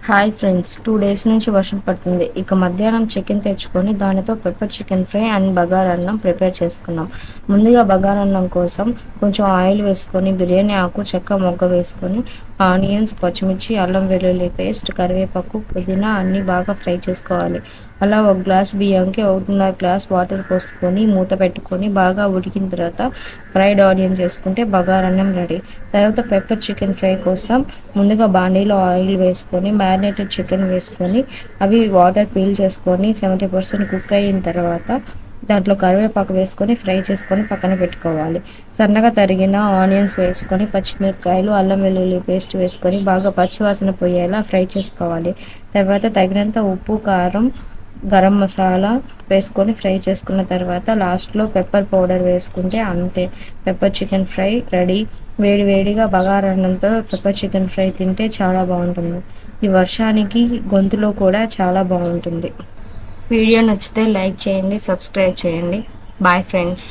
Hi friends, 2 days నుంచి వర్షం పడుతుంది. ఇక మధ్యాహ్నం చికెన్ తెచ్చుకొని దానితో పెప్పర్ చికెన్ ఫ్రై అండ్ బగారన్నం ప్రిపేర్ చేసుకున్నాం. ముందుగా బగారన్నం కోసం కొంచెం ఆయిల్ వేసుకొని బిర్యానీ ఆకు, చెక్క, మొగ్గ వేసుకొని ఆనియన్స్, పచ్చిమిర్చి, అల్లం వెల్లుల్లి పేస్ట్, కరివేపాకు, పుదీనా అన్నీ బాగా ఫ్రై చేసుకోవాలి. అలా 1 గ్లాస్ బియ్యంకి 1.5 గ్లాస్ వాటర్ పోసుకొని మూత పెట్టుకొని బాగా ఉడికిన తర్వాత ఫ్రైడ్ ఆనియన్ చేసుకుంటే బగారన్నం రెడీ. తర్వాత పెప్పర్ చికెన్ ఫ్రై కోసం ముందుగా బాండీలో ఆయిల్ వేసుకొని మ్యారినేటెడ్ చికెన్ వేసుకొని అవి వాటర్ పీల్ చేసుకొని 70% కుక్ అయిన తర్వాత దాంట్లో కరివేపాకు వేసుకొని ఫ్రై చేసుకొని పక్కన పెట్టుకోవాలి. సన్నగా తరిగిన ఆనియన్స్ వేసుకొని పచ్చిమిరపకాయలు, అల్లం వెల్లుల్లి పేస్ట్ వేసుకొని బాగా పచ్చివాసన పోయేలా ఫ్రై చేసుకోవాలి. తర్వాత తగినంత ఉప్పు, కారం, గరం మసాలా వేసుకొని ఫ్రై చేసుకున్న తర్వాత లాస్ట్లో పెప్పర్ పౌడర్ వేసుకుంటే అంతే, పెప్పర్ చికెన్ ఫ్రై రెడీ. వేడి వేడిగా బగారన్నంతో పెప్పర్ చికెన్ ఫ్రై తింటే చాలా బాగుంటుంది. ఈ వర్షానికి గొంతులో కూడా చాలా బాగుంటుంది. వీడియో నచ్చితే లైక్ చేయండి, సబ్స్క్రైబ్ చేయండి. Bye friends.